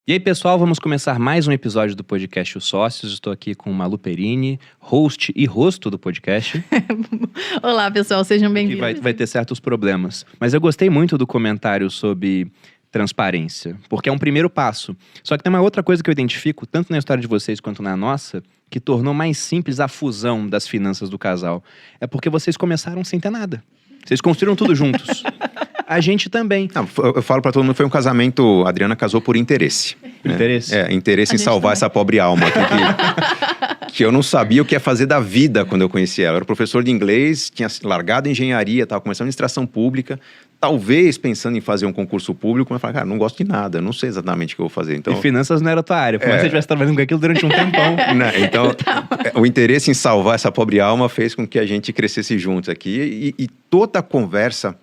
E aí, pessoal, vamos começar mais um episódio do podcast Os Sócios. Estou aqui com Malu Perini, host e rosto do podcast. Olá, pessoal, sejam bem-vindos. Que vai ter certos problemas. Mas eu gostei muito do comentário sobre transparência, porque é um primeiro passo. Só que tem uma outra coisa que eu identifico, tanto na história de vocês quanto na nossa, que tornou mais simples a fusão das finanças do casal. É porque vocês começaram sem ter nada. Vocês construíram tudo juntos. A gente também. Não, eu falo pra todo mundo, foi um casamento, a Adriana casou por interesse. Né? Interesse? Interesse em salvar também. essa pobre alma. Que eu não sabia o que ia fazer da vida quando eu conheci ela. Eu era professor de inglês, tinha largado a engenharia, estava começando administração pública, talvez pensando em fazer um concurso público, mas eu falei, cara, não gosto de nada, não sei exatamente o que eu vou fazer. Então, E finanças não era a tua área, por mais que você estivesse trabalhando com aquilo durante um tempão. né, então, o interesse em salvar essa pobre alma fez com que a gente crescesse juntos aqui. E toda a conversa,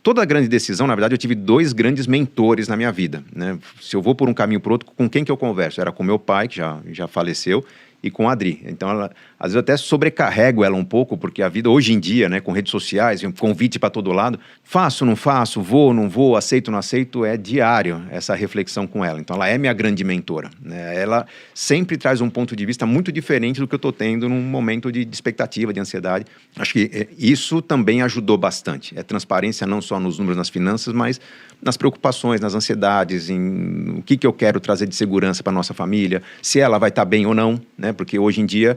toda a grande decisão, na verdade, eu tive dois grandes mentores na minha vida. Né? Se eu vou por um caminho para outro, com quem que eu converso? Era com meu pai, que já faleceu, e com a Adri. Então, às vezes eu até sobrecarrego ela um pouco, porque a vida hoje em dia, né, com redes sociais, convite para todo lado, faço, não faço, vou, não vou, aceito, não aceito, é diário essa reflexão com ela. Então, ela é minha grande mentora. Né? Ela sempre traz um ponto de vista muito diferente do que eu estou tendo num momento de expectativa, de ansiedade. Acho que isso também ajudou bastante. É transparência não só nos números, nas finanças, mas nas preocupações, nas ansiedades, em o que eu quero trazer de segurança para nossa família, se ela vai estar bem ou não, né? Porque hoje em dia,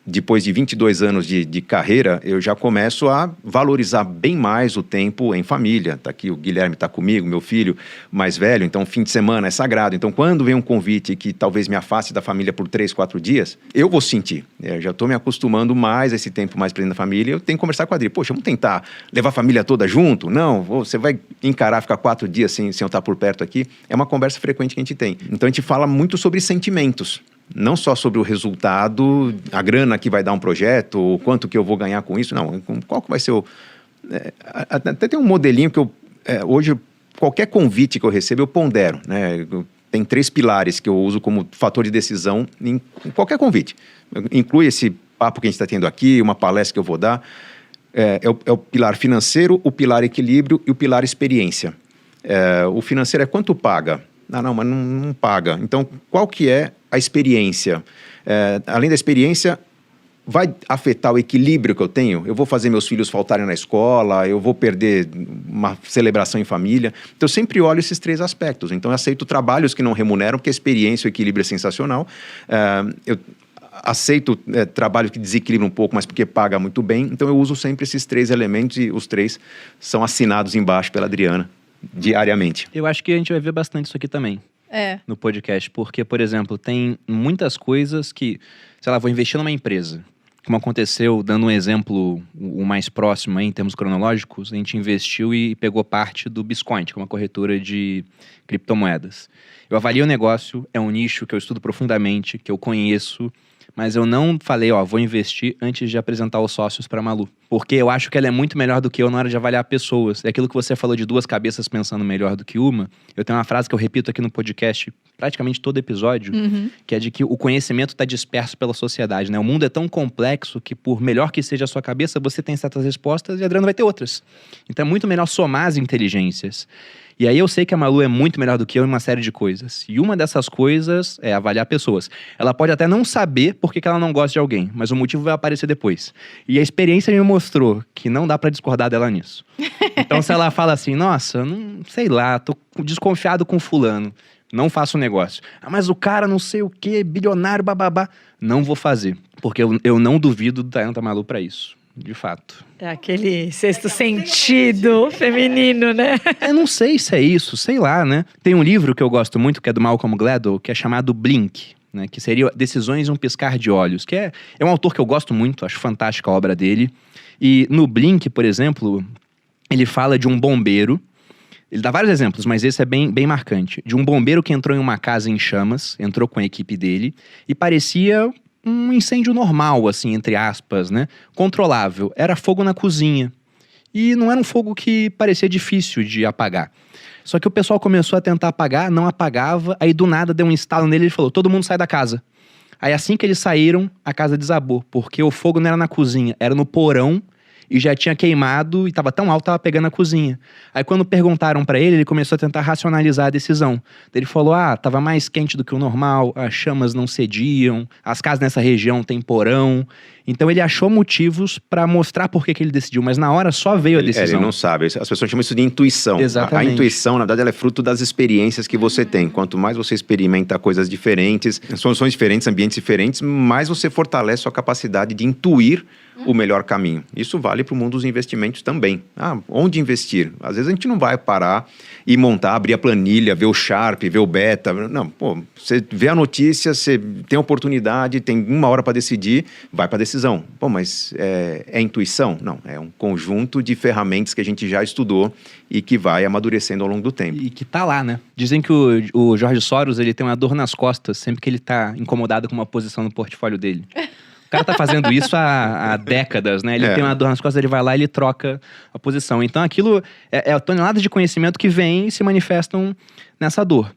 depois de 22 anos de carreira, eu já começo a valorizar bem mais o tempo em família. Tá aqui o Guilherme está comigo, meu filho mais velho, então fim de semana é sagrado. Então quando vem um convite que talvez me afaste da família por 3, 4 dias, eu vou sentir. Eu já estou me acostumando mais a esse tempo mais presente da família. Eu tenho que conversar com a Adri. Poxa, vamos tentar levar a família toda junto? Não, você vai encarar ficar 4 dias sem eu estar por perto aqui? É uma conversa frequente que a gente tem. Então a gente fala muito sobre sentimentos. Não só sobre o resultado, a grana que vai dar um projeto, o quanto que eu vou ganhar com isso, não. Qual que vai ser o... até tem um modelinho que eu... hoje, qualquer convite que eu recebo, eu pondero. Né? Tem 3 pilares que eu uso como fator de decisão em qualquer convite. Inclui esse papo que a gente está tendo aqui, uma palestra que eu vou dar. É o pilar financeiro, o pilar equilíbrio e o pilar experiência. O financeiro é quanto paga? Não, mas não paga. Então, qual que é a experiência? Além da experiência, vai afetar o equilíbrio que eu tenho? Eu vou fazer meus filhos faltarem na escola, eu vou perder uma celebração em família. Então, eu sempre olho esses 3 aspectos. Então, eu aceito trabalhos que não remuneram, porque a experiência e o equilíbrio é sensacional. Eu aceito trabalho que desequilibra um pouco, mas porque paga muito bem. Então, eu uso sempre esses 3 elementos e os 3 são assinados embaixo pela Adriana. Diariamente. Eu acho que a gente vai ver bastante isso aqui também. No podcast, porque, por exemplo, tem muitas coisas que, sei lá, vou investir numa empresa. Como aconteceu, dando um exemplo o mais próximo aí, em termos cronológicos, a gente investiu e pegou parte do Biscoint, que é uma corretora de criptomoedas. Eu avalio o negócio, é um nicho que eu estudo profundamente, que eu conheço, mas eu não falei, vou investir antes de apresentar os sócios para a Malu. Porque eu acho que ela é muito melhor do que eu na hora de avaliar pessoas. É aquilo que você falou de 2 cabeças pensando melhor do que uma. Eu tenho uma frase que eu repito aqui no podcast, praticamente todo episódio, que é de que o conhecimento está disperso pela sociedade, né? O mundo é tão complexo que, por melhor que seja a sua cabeça, você tem certas respostas e a Adriana vai ter outras. Então é muito melhor somar as inteligências. E aí eu sei que a Malu é muito melhor do que eu em uma série de coisas. E uma dessas coisas é avaliar pessoas. Ela pode até não saber por que ela não gosta de alguém, mas o motivo vai aparecer depois. E a experiência me mostrou que não dá pra discordar dela nisso. Então se ela fala assim, nossa, não sei lá, tô desconfiado com fulano, não faço negócio. Mas o cara não sei o que, bilionário, bababá. Não vou fazer, porque eu não duvido do talento da Malu pra isso. De fato. É aquele sexto sentido feminino, né? Eu não sei se é isso, sei lá, né? Tem um livro que eu gosto muito, que é do Malcolm Gladwell, que é chamado Blink, né? Que seria Decisões em um Piscar de Olhos, que é um autor que eu gosto muito, acho fantástica a obra dele. E no Blink, por exemplo, ele fala de um bombeiro. Ele dá vários exemplos, mas esse é bem marcante. De um bombeiro que entrou em uma casa em chamas, entrou com a equipe dele, e parecia um incêndio normal, assim, entre aspas, né? Controlável. Era fogo na cozinha. E não era um fogo que parecia difícil de apagar. Só que o pessoal começou a tentar apagar, não apagava, aí do nada deu um estalo nele e ele falou, todo mundo sai da casa. Aí assim que eles saíram, a casa desabou, porque o fogo não era na cozinha, era no porão e já tinha queimado e tava tão alto, tava pegando a cozinha. Aí quando perguntaram pra ele, ele começou a tentar racionalizar a decisão. Ele falou, tava mais quente do que o normal, as chamas não cediam, as casas nessa região tem porão. Então ele achou motivos pra mostrar por que ele decidiu, mas na hora só veio a decisão. Ele não sabe, as pessoas chamam isso de intuição. Exatamente. A intuição, na verdade, ela é fruto das experiências que você tem. Quanto mais você experimenta coisas diferentes, soluções diferentes, ambientes diferentes, mais você fortalece sua capacidade de intuir o melhor caminho. Isso vale para o mundo dos investimentos também. Onde investir? Às vezes a gente não vai parar e montar, abrir a planilha, ver o Sharpe, ver o Beta. Não, você vê a notícia, você tem a oportunidade, tem 1 hora para decidir, vai para a decisão. Mas é intuição? Não, é um conjunto de ferramentas que a gente já estudou e que vai amadurecendo ao longo do tempo. E que tá lá, né? Dizem que o George Soros, ele tem uma dor nas costas sempre que ele tá incomodado com uma posição no portfólio dele. O cara tá fazendo isso há décadas, né? Ele tem uma dor nas costas, ele vai lá e ele troca a posição. Então aquilo é toneladas de conhecimento que vem e se manifestam nessa dor.